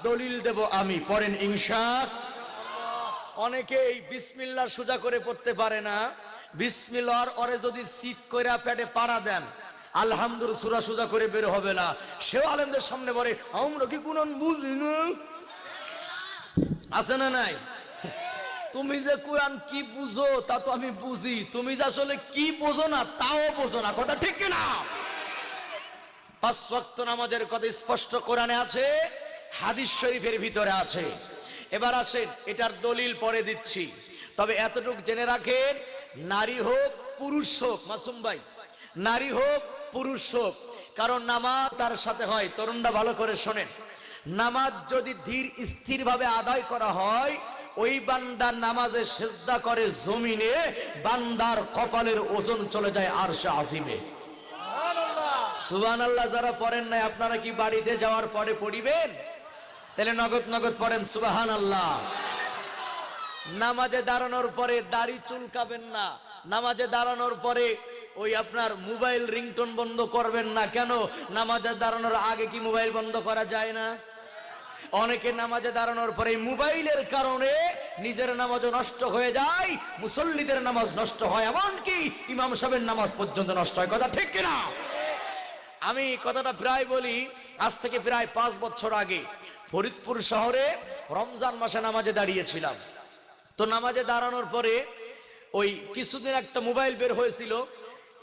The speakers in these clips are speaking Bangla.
দলিল দেব আমি, পড়েন ইনশাআল্লাহ। অনেকে এই বিসমিল্লাহ সোজা করে পড়তে পারে না। বিসমিল্লাহর ওরে যদি সিট কইরা পেটে পাড়া দেন, আলহামদুলিল্লাহ সূরা সোজা করে বের হবে না। সেও আলেমদের সামনে বলে আমরা কি কোরআন বুঝি না? আছে না নাই? তুমি যে কোরআন কি বুঝো তা তো আমি বুঝি, তুমি যে আসলে কি বোঝো না তাও বোঝো না। কথা ঠিক কিনা? পাঁচ ওয়াক্ত নামাজের কথা স্পষ্ট কোরআনে আছে, হাদিস শরীফের ভিতরে আছে। এবার আসেন এটার দলিল পরে দিচ্ছি, তবে এতটুকু জেনে রাখেন, নারী হোক পুরুষ হোক, মাসুম ভাই, নারী হোক পুরুষ হোক, কারণ নামাজ তার সাথে হয়। তরুণরা ভালো করে শোনেন, নামাজ যদি ধীর স্থির ভাবে আদায় করা হয়, ওই বান্দার নামাজে সেজদা করে জমিনে, বান্দার কপালের ওজন চলে যায় আরশে আজিমে। সুবহানাল্লাহ। যারা পড়েন নাই আপনারা কি বাড়িতে যাওয়ার পরে পড়িবেন? তাহলে নগদ নগদ পড়েন সুবহানাল্লাহ। নামাজে দাঁড়ানোর পরে দাড়ি চুলকাবেন না। নামাজে দাঁড়ানোর পরে ওই আপনার মোবাইল রিংটোন বন্ধ করবেন না। কেন? নামাজে দাঁড়ানোর আগে কি মোবাইল বন্ধ করা যায় না? অনেকে নামাজে দাঁড়ানোর পরে মোবাইলের কারণে নিজের নামাজও নষ্ট হয়ে যায়, মুসল্লিদের নামাজ নষ্ট হয়, এমনকি ইমাম সাহেবের নামাজ পর্যন্ত নষ্ট হয়। কথা ঠিক কিনা? আমি কথাটা প্রায় বলি, আজ থেকে প্রায় 5 বছর আগে ফরিদপুর শহরে রমজান মাসে নামাজে দাঁড়িয়েছিলাম। তো নামাজে দাঁড়ানোর পরে ওই কিছুদিন একটা মোবাইল বের হয়েছিল,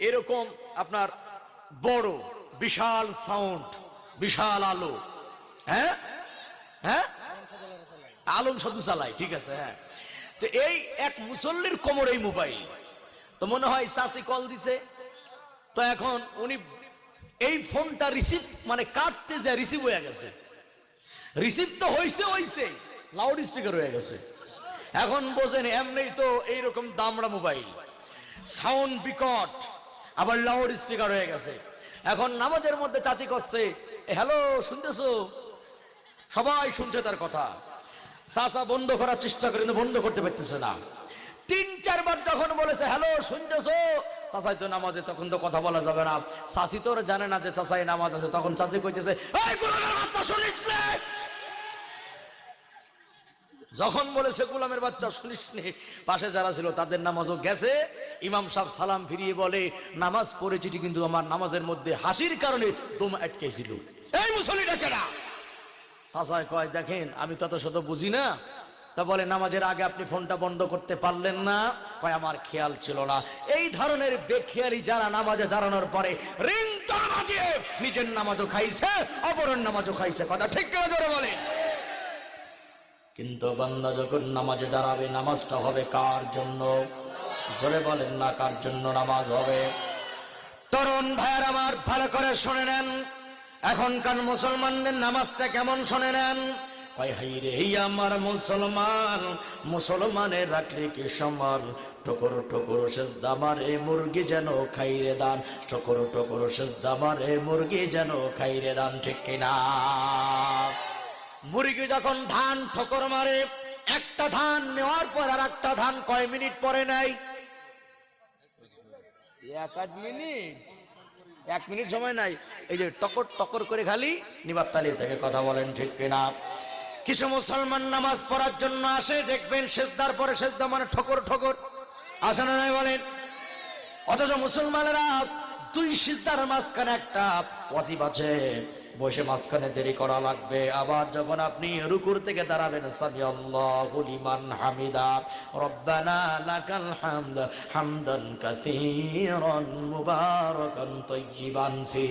এরকম আপনার বড় বিশাল সাউন্ড, বিশাল আলো, হ্যাঁ হ্যাঁ আলম শুধু চালায়, ঠিক আছে, হ্যাঁ। তো এই এক মুসল্লির কোমর এই মোবাইল, তো মনে হয় চাচি কল দিছে। তো এখন উনি এই ফোনটা রিসিভ মানে কাটতে যায়, রিসিভ হয়ে গেছে। রিসিভ তো হইছে, লাউড স্পিকার হয়ে গেছে। এখন বোঝেন, এমনি তো এইরকম দামড়া মোবাইল, সাউন্ড বিকট, আবার লাউড স্পিকার হয়ে গেছে। এখন নামাজের মধ্যে চাচি করছে, হ্যালো শুনতেছো? সবাই শুনছে তার কথা। চাচা বন্ধ করার চেষ্টা করে কিন্তু বন্ধ করতে পারতেছে না। 3-4 বার যখন বলেছে হ্যালো শুনতেছো, চাচাই তো নামাজে, তখন তো কথা বলা যাবে না। চাচি তো জানে না যে চাচাই নামাজ আছে। তখন চাচি কইতেছে, এই গোলামের বাচ্চা শুনিস নে? যখন বলেছে গোলামের বাচ্চা শুনিস নে, পাশে যারা ছিল তাদের নামাজও গেছে। ইমাম সাহেব সালাম ফিরিয়ে বলে, নামাজ পড়েছি কিন্তু আমার নামাজের মধ্যে হাসির কারণে দম আটকেছিল। এই মুসল্লিটা কেডা? চাচাই কয়, দেখেন আমি তত শত বুঝি না। তা বলে, নামাজের আগে আপনি ফোনটা বন্ধ করতে পারলেন না? কয়, আমার খেয়াল ছিল না। এই ধরনের বেখেয়ালি যারা নামাজে দাঁড়ানোর পরে রিংটোন বাজিয়ে নিজের নামাজও খাইছে, অপরের নামাজও খাইছে। কথা ঠিক করে জোরে বলে। কিন্তু বান্দা যখন নামাজে দাঁড়াবে, নামাজটা হবে কার জন্য? জোরে বলেন না, কার জন্য নামাজ হবে? তরুণ ভাইয়ের আমার ভালো করে শুনে নেন, এখনকার মুসলমানদের নামাজটা কেমন শুনে নেন। কয়, হাই রে আমার মুসলমান, মুসলমানের রাখলে কি সমান, ঠোকর ঠোকর সেজদা মারে মুরগি যেন খাইরে দান, ঠোকর ঠোকর সেজদা মারে মুরগি যেন খাইরে দান। ঠিক কিনা? মুরগি যখন ধান ঠোকর মারে, একটা ধান নেওয়ার পর আর একটা ধান কয় মিনিট পরে নেয়? 1 মিনিট, 1 মিনিট সময় নাই। এই যে টকর টকর করে খালি নিবাব তালিয়ে থেকে। কথা বলেন ঠিক কিনা? কিছু মুসলমান নামাজ পড়ার জন্য আসে, দেখবেন সেজদার পরে সেজদা মানে ঠকর ঠকর, আসে না নাই বলেন? অথচ মুসলমানেরা 2 সিজদার মাঝখানে একটা ওয়াজিব আছে, বসে মাঝখানে দেরি করা লাগবে। আবার যখন আপনি রুকুর থেকে দাঁড়াবেন, সামিআল্লাহু লিমান হামিদা, রব্বানা লাকাল হামদ হামদান কাসীরান মুবারাকান তাইয়িবান ফি।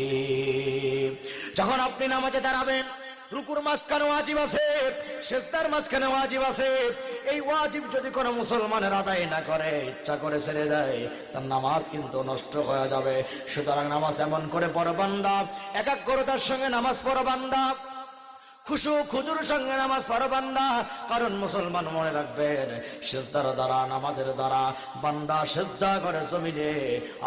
যখন আপনি নামাজে দাঁড়াবেন, রুকুর মাঝখানে ওয়াজিব আছে, সিজদার মাঝখানে ওয়াজিব আছে। এই ওয়াজিব যদি কোনো মুসলমানের আদায় না করে, ইচ্ছা করে ছেড়ে দেয়, তার নামাজ কিন্তু নষ্ট হয়ে যাবে। সুতরাং নামাজ এমন করে পড়ো বান্দা, একাগ্রতার সঙ্গে নামাজ পড়ো বান্দা, খুশু খুজুর সঙ্গে নামাজ পড়ো বান্দা। কারণ মুসলমান মনে রাখবেন, সিজদার দ্বারা, নামাজের দ্বারা বান্দা সিজদা করে জমিনে,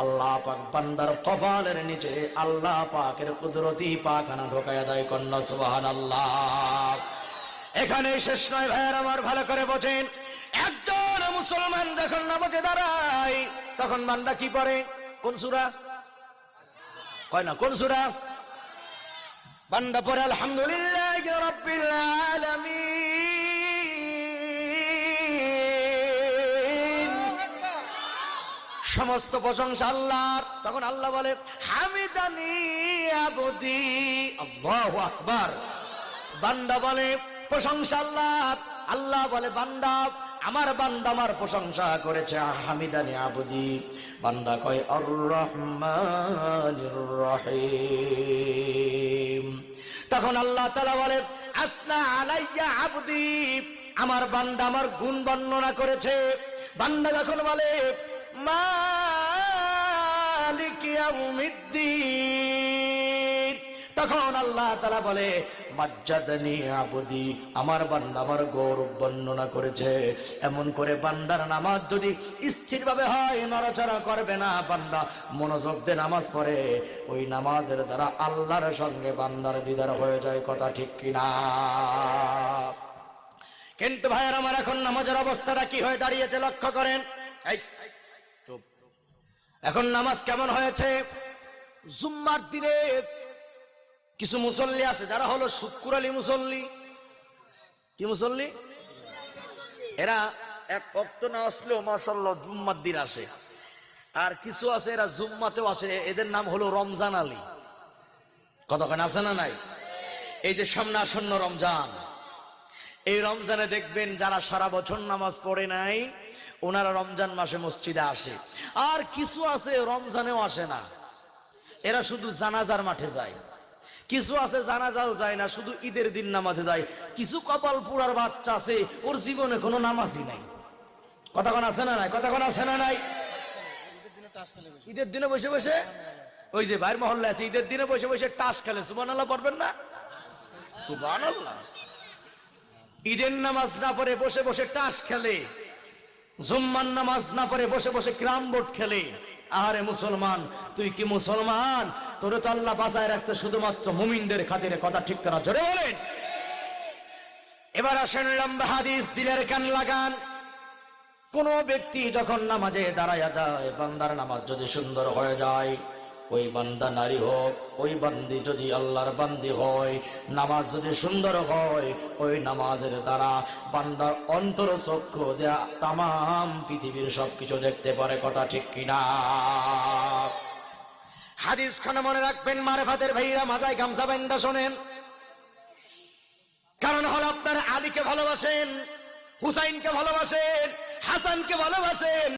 আল্লাহ পাক বান্দার কপালের নিচে আল্লাহ পাকের কুদরতি পাখানা ঢোকায়া দেয়। কন্যা সুবহানাল্লাহ। এখানে শেষ নয় ভাইয়ের আমার, ভালো করে বোঝেন। একজন মুসলমান যখন নামাজে দাঁড়ায়, তখন বান্দা কি পড়ে? কোন সূরা? কয় না কোন সূরা? বান্দা পড়ে আলহামদুলিল্লাহি রাব্বিল সমস্ত প্রশংসা আল্লাহর। তখন আল্লাহ বলে হামিদানি আবদি, আল্লাহু আকবার। বান্দা বলে প্রশংসা আল্লাহর। আল্লাহ বলে বান্দা, আমার বান্দা আমার প্রশংসা করেছে। হামিদানি আবদি, বান্দা কয় আর রহমানির রহিম। তখন আল্লাহ তাআলা বলে আসনা আলাইয়া আবদি, আমার বান্দা আমার গুণ বর্ণনা করেছে। বান্দা যখন বলে মালিক ইয়াউমিদ্দিন, তখন আল্লাহ তাআলা বলে মাজ্জাদানি আবদি, আমার বান্দা আমার গৌরব বর্ণনা করেছে। এমন করে বান্দার নামাজ যদি স্থিরভাবে হয়, নড়াচড়া করবে না, বান্দা মনোযোগ দিয়ে নামাজ পড়ে, ওই নামাজের দ্বারা আল্লাহর সঙ্গে বান্দার দিদার হয়ে যায়। কথা ঠিক কিনা? কিন্তু ভাইয়ের আমার, এখন নামাজের অবস্থাটা কি হয়ে দাঁড়িয়েছে লক্ষ্য করেন। এখন নামাজ কেমন হয়েছে? জুম্মার দিনে কিছু মুসল্লি আছে যারা হলো শুক্রালি মুসল্লি। কি মুসল্লি? এরা এক ওয়াক্ত না আসলেও মাশাআল্লাহ জুম্মার দিন আসে। আর কিছু আছে এরা জুম্মাতেও আসে, এদের নাম হলো রমজান আলী। কতক্ষণ আছে না নাই? এই যে সামনে আসন্ন রমজান, এই রমজানে দেখবেন যারা সারা বছর নামাজ পড়ে নাই, ওনারা রমজান মাসে মসজিদে আসে। আর কিছু আছে রমজানেও আসে না, এরা শুধু জানাজার মাঠে যায়। কিছু আছে জানাজাও যায় না, শুধু ঈদের দিন নামাজে যায়। কিছু কপাল পুরার বাচ্চা আছে, ওর জীবনে কোনো নামাজই নাই। কতক্ষণ আছে না নাই? কতক্ষণ আছে না নাই? ঈদের দিনে বসে বসে, ওই যে বাইর মহল্লা আছে, ঈদের দিনে বসে বসে টাস খেলে। সুবহানাল্লাহ পড়বেন না? সুবহানাল্লাহ। ঈদের নামাজ না পড়ে বসে বসে টাস খেলে, জুম্মার নামাজ না পড়ে বসে বসে ক্যারাম বোর্ড খেলে। আরে মুসলমান, তুই কি মুসলমান? তোরে তো আল্লাহ বাঁচায় রাখছে শুধুমাত্র মুমিনদের খাতিরে। কথা ঠিক করা জোরে বলেন। এবার আসেন লম্বা হাদিস, দিলের কান লাগান। কোন ব্যক্তি যখন নামাজে দাঁড়ায়া যায়, বান্দার নামাজ যদি সুন্দর হয়ে যায়, ওই বান্দা নারী হোক, ওই বান্দি যদি আল্লাহর বান্দি হয়, নামাজ যদি সুন্দর হয়, ওই নামাজের দ্বারা বান্দার অন্তর চক্ষু দেয়া তামাম পৃথিবীর সবকিছু দেখতে পারে। কথা ঠিক কিনা? হাদিস খানা মনে রাখবেন, মারেফাতের ভাইরা মাথায় গামছা বান্ধা শোনেন। কারণ হলো আপনার আলীকে ভালোবাসেন, হুসাইনকে ভালোবাসেন, হাসানকে ভালোবাসেন।